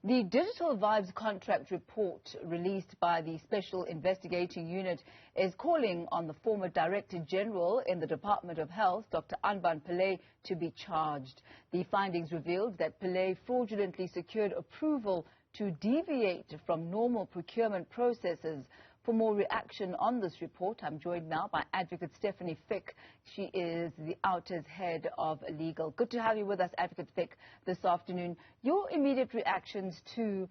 The Digital Vibes contract report released by the Special Investigating Unit is calling on the former Director General in the Department of Health, Dr. Anban Pillay, to be charged. The findings revealed that Pillay fraudulently secured approval to deviate from normal procurement processes. For more reaction on this report, I'm joined now by Advocate Stephanie Fick. She is the OUTA's head of legal. Good to have you with us, Advocate Fick, this afternoon. Your immediate reactions to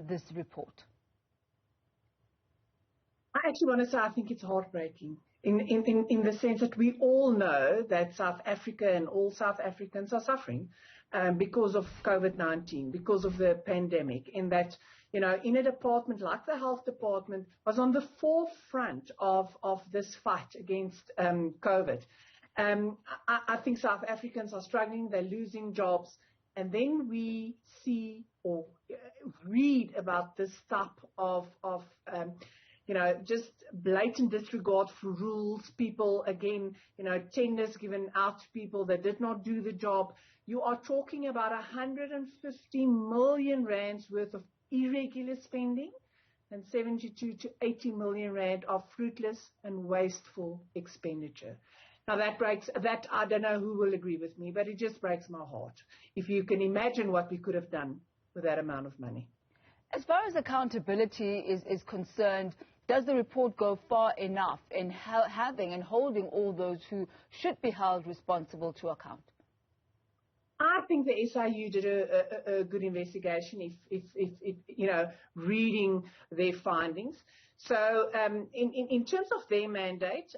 this report? I actually want to say I think it's heartbreaking in the sense that we all know that South Africa and all South Africans are suffering because of COVID-19, because of the pandemic, in that, you know, in a department like the health department was on the forefront of this fight against COVID. I think South Africans are struggling, they're losing jobs, and then we see or read about this type of you know, just blatant disregard for rules, people, again, you know, tenders given out to people that did not do the job. You are talking about 150 million rands worth of irregular spending and 72 to 80 million rand of fruitless and wasteful expenditure. Now that I don't know who will agree with me, but it just breaks my heart. If you can imagine what we could have done with that amount of money. As far as accountability is concerned, does the report go far enough in having and holding all those who should be held responsible to account? I think the SIU did a good investigation if you know, reading their findings. So in terms of their mandate,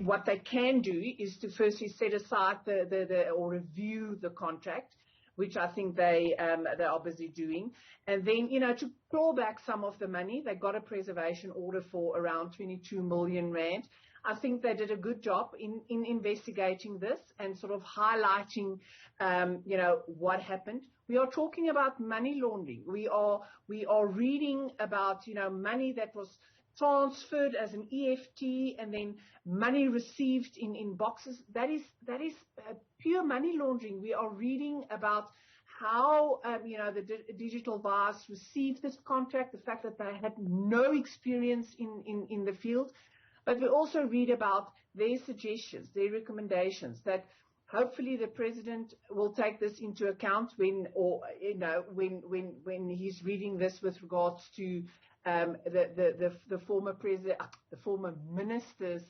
what they can do is to firstly set aside or review the contract, which I think they are busy doing. And then, you know, to claw back some of the money, they got a preservation order for around 22 million rand. I think they did a good job in investigating this and sort of highlighting, you know, what happened. We are talking about money laundering. We are reading about, you know, money that was transferred as an EFT and then money received in boxes. That is pure money laundering. We are reading about how, you know, the Digital Vibes received this contract, the fact that they had no experience in the field. But we also read about their suggestions, their recommendations, that hopefully the president will take this into account when he's reading this with regards to the former president, the former ministers,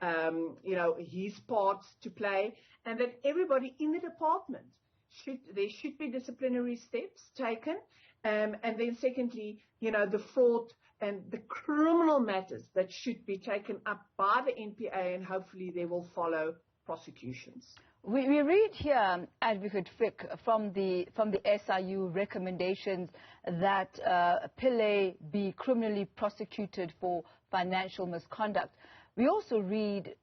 you know, his part to play, and that everybody in the department there should be disciplinary steps taken, and then secondly, you know, the fraud and the criminal matters that should be taken up by the NPA, and hopefully they will follow prosecutions. We read here, Advocate Fick, from the SIU recommendations that Pillay be criminally prosecuted for financial misconduct. We also read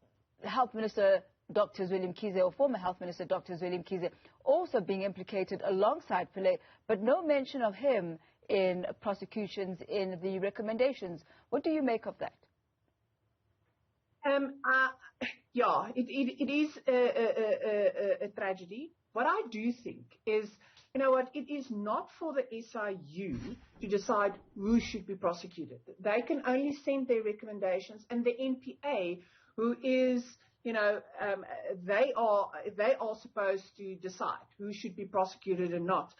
Health Minister Dr. Zweli Mkhize, or former Health Minister Dr. Zweli Mkhize, also being implicated alongside Pillay, but no mention of him in prosecutions in the recommendations. What do you make of that? Yeah, it is a tragedy. What I do think is, you know what, it is not for the SIU to decide who should be prosecuted. They can only send their recommendations, and the NPA, who is, you know, they are supposed to decide who should be prosecuted and not,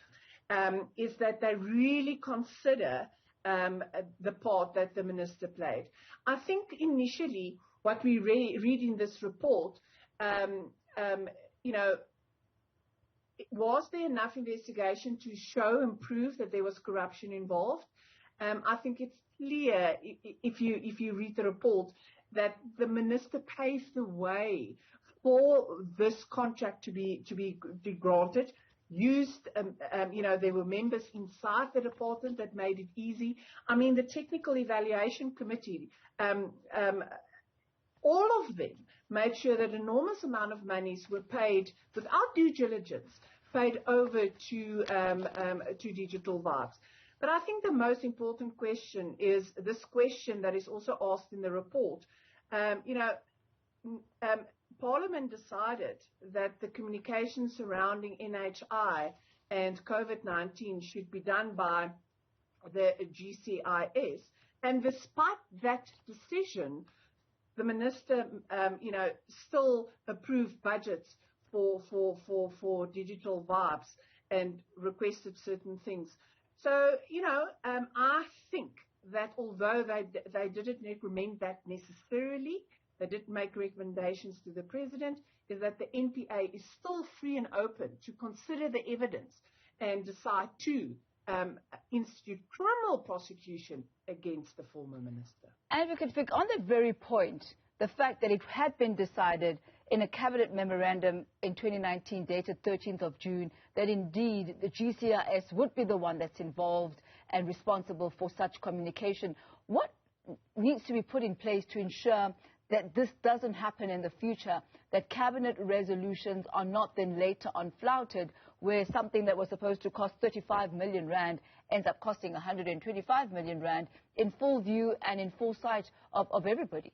is that they really consider the part that the minister played. I think initially what we read in this report, you know, was there enough investigation to show and prove that there was corruption involved? I think it's clear if you read the report that the minister paved the way for this contract to be granted. Used, you know, there were members inside the department that made it easy. I mean, the technical evaluation committee, all of them made sure that enormous amount of monies were paid without due diligence, paid over to Digital Vibes. But I think the most important question is this question that is also asked in the report. You know, Parliament decided that the communication surrounding NHI and COVID-19 should be done by the GCIS. And despite that decision, the minister, still approved budgets for digital vibes and requested certain things. So, I think that although they didn't recommend that necessarily, they did make recommendations to the president, is that the NPA is still free and open to consider the evidence and decide to institute criminal prosecution against the former minister. Advocate Fick, on that very point, the fact that it had been decided in a cabinet memorandum in 2019 dated 13th of June that indeed the GCIS would be the one that's involved and responsible for such communication, what needs to be put in place to ensure that this doesn't happen in the future, that cabinet resolutions are not then later on flouted, where something that was supposed to cost 35 million rand ends up costing 125 million rand in full view and in full sight of everybody?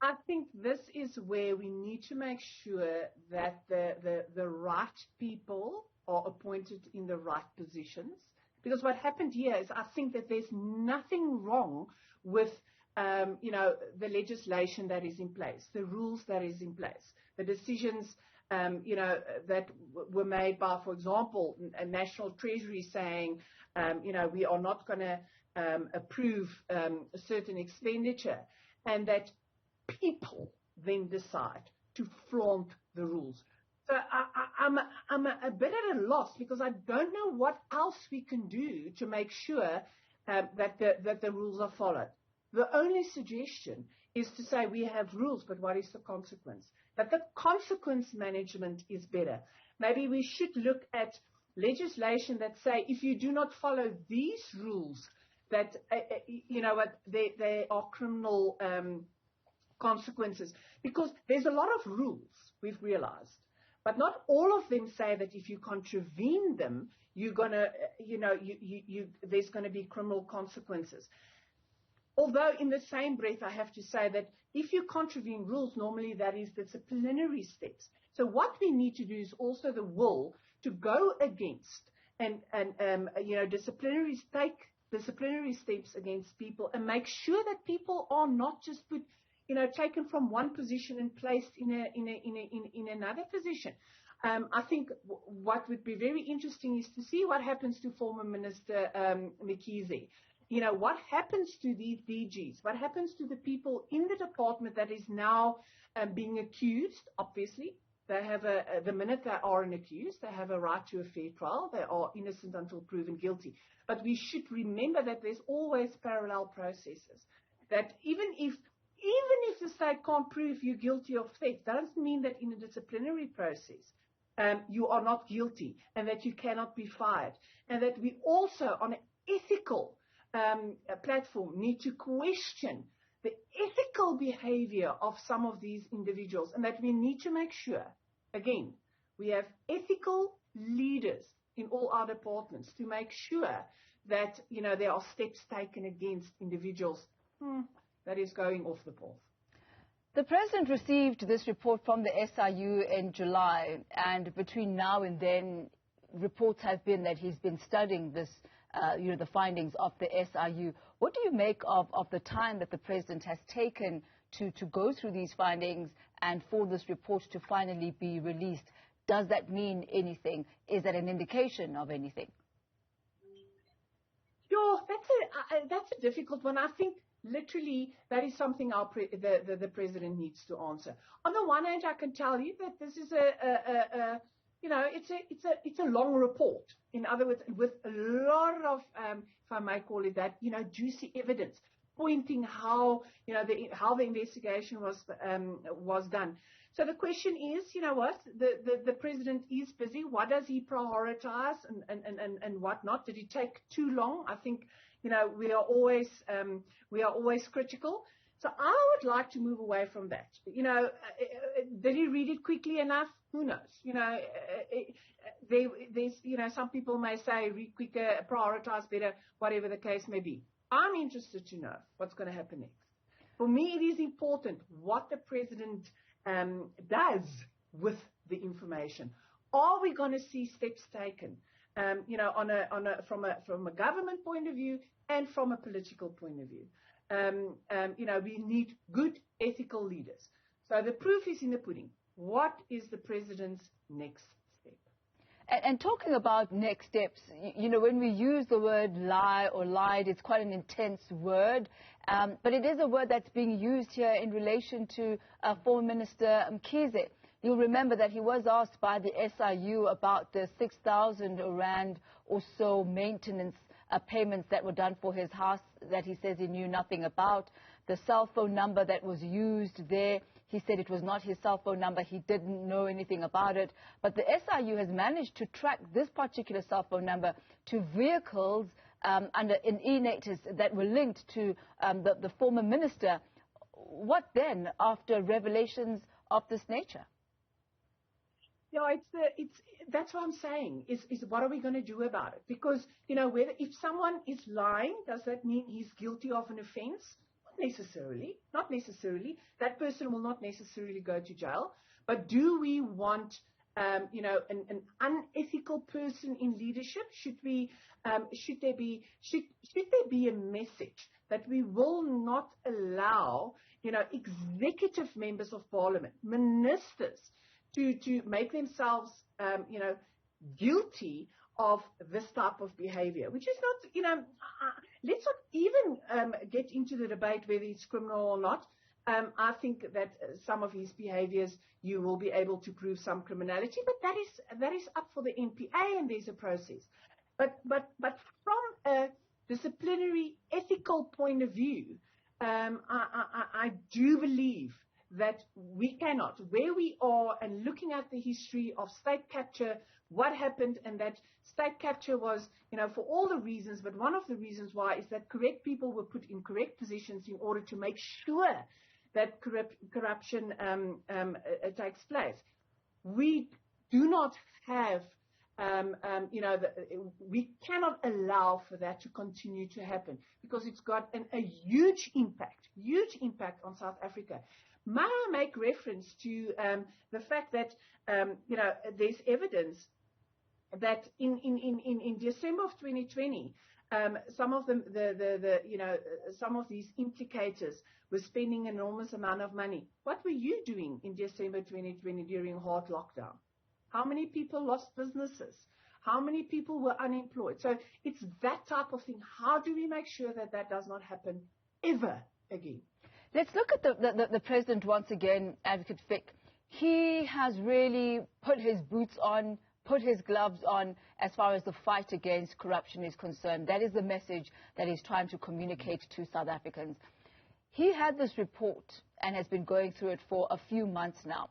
I think this is where we need to make sure that the right people are appointed in the right positions. Because what happened here is I think that there's nothing wrong with the legislation that is in place, the rules that is in place, the decisions, that were made by, for example, a National Treasury saying, we are not going to approve a certain expenditure, and that people then decide to flaunt the rules. So I'm a bit at a loss because I don't know what else we can do to make sure that the rules are followed. The only suggestion is to say we have rules, but what is the consequence? That the consequence management is better. Maybe we should look at legislation that say if you do not follow these rules, that they are criminal consequences. Because there's a lot of rules, we've realized, but not all of them say that if you contravene them, you're gonna, there's going to be criminal consequences. Although in the same breath, I have to say that if you contravene rules, normally that is disciplinary steps. So what we need to do is also the will to go against and disciplinary steps against people and make sure that people are not just put, taken from one position and placed in another position. I think what would be very interesting is to see what happens to former Minister Mkhize. What happens to these DGs? What happens to the people in the department that is now being accused? Obviously, they have the minute they are an accused, they have a right to a fair trial. They are innocent until proven guilty. But we should remember that there's always parallel processes. That even if the state can't prove you guilty of theft, doesn't mean that in a disciplinary process you are not guilty and that you cannot be fired. And that we also, on an ethical platform, need to question the ethical behavior of some of these individuals, and that we need to make sure, again, we have ethical leaders in all our departments to make sure that, there are steps taken against individuals that is going off the path. The President received this report from the SIU in July, and between now and then, reports have been that he's been studying this, the findings of the SIU. What do you make of the time that the President has taken to go through these findings and for this report to finally be released? Does that mean anything? Is that an indication of anything? Sure, that's a difficult one. I think literally that is something the President needs to answer. On the one hand, I can tell you that this is it's a long report. In other words, with a lot of, if I may call it that, juicy evidence pointing how the investigation was done. So the question is, the President is busy. What does he prioritize and what not? Did it take too long? I think, we are always critical. So I would like to move away from that. Did he read it quickly enough? Who knows? There's, some people may say read quicker, prioritize better, whatever the case may be. I'm interested to know what's going to happen next. For me, it is important what the President does with the information. Are we going to see steps taken, from a government point of view and from a political point of view? We need good ethical leaders. So the proof is in the pudding. What is the president's next step? And talking about next steps, when we use the word lie or lied, it's quite an intense word. But it is a word that's being used here in relation to former Minister Mkhize. You'll remember that he was asked by the SIU about the 6,000 rand or so maintenance payments that were done for his house that he says he knew nothing about. The cell phone number that was used there, he said it was not his cell phone number. He didn't know anything about it. But the SIU has managed to track this particular cell phone number to vehicles in e-nators that were linked to the former minister. What then after revelations of this nature? Yeah, that's what I'm saying, is what are we going to do about it? Because, if someone is lying, does that mean he's guilty of an offense? Not necessarily. That person will not necessarily go to jail. But do we want, an unethical person in leadership? Should there be a message that we will not allow, executive members of parliament, ministers, to make themselves, guilty of this type of behavior, which is not, let's not even get into the debate whether it's criminal or not. I think that some of his behaviors, you will be able to prove some criminality, but that is up for the NPA, and there's a process. But from a disciplinary, ethical point of view, I do believe that we cannot, where we are, and looking at the history of state capture, what happened, and that state capture was, for all the reasons, but one of the reasons why is that correct people were put in correct positions in order to make sure that corruption takes place. We do not have, we cannot allow for that to continue to happen, because it's got a huge impact on South Africa. May I make reference to the fact that, there's evidence that in December of 2020, some of some of these implicators were spending an enormous amount of money. What were you doing in December 2020 during hard lockdown? How many people lost businesses? How many people were unemployed? So it's that type of thing. How do we make sure that that does not happen ever again? Let's look at the president once again, Advocate Fick. He has really put his boots on, put his gloves on as far as the fight against corruption is concerned. That is the message that he's trying to communicate to South Africans. He had this report and has been going through it for a few months now.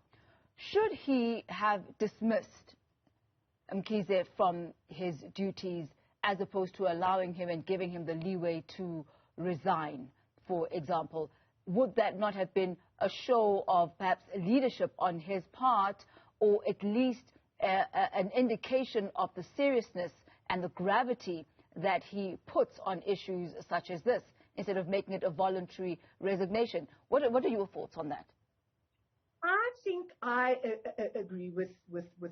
Should he have dismissed Mkhize from his duties as opposed to allowing him and giving him the leeway to resign, for example? Would that not have been a show of perhaps leadership on his part, or at least an indication of the seriousness and the gravity that he puts on issues such as this, instead of making it a voluntary resignation? What are your thoughts on that? I think I agree with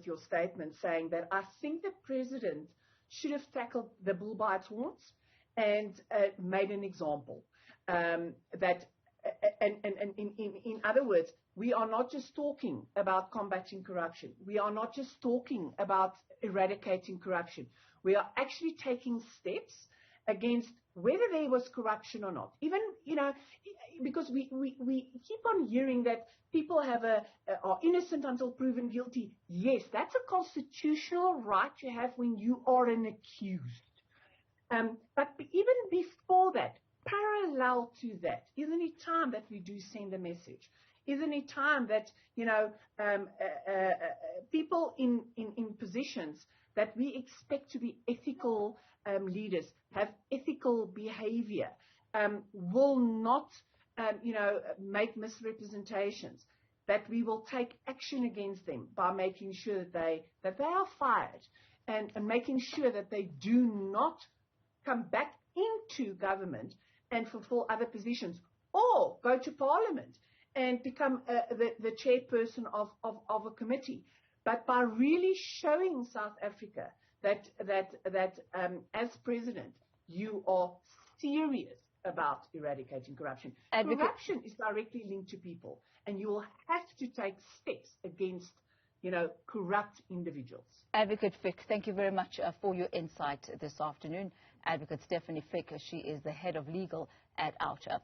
your statement, saying that I think the president should have tackled the bull by its horns and made an example. In other words, we are not just talking about combating corruption. We are not just talking about eradicating corruption. We are actually taking steps against whether there was corruption or not. Even, because we keep on hearing that people are innocent until proven guilty. Yes, that's a constitutional right you have when you are an accused. But even before that, parallel to that, isn't it time that we do send a message? Isn't it time that, people in positions that we expect to be ethical leaders, have ethical behavior, will not, make misrepresentations, that we will take action against them by making sure that they are fired, and making sure that they do not come back into government and fulfill other positions, or go to parliament and become the chairperson of a committee. but by really showing South Africa that as president, you are serious about eradicating corruption. Corruption is directly linked to people, and you will have to take steps against, corrupt individuals. Advocate Fick, thank you very much for your insight this afternoon. Advocate Stephanie Fick, she is the head of legal at OUTA.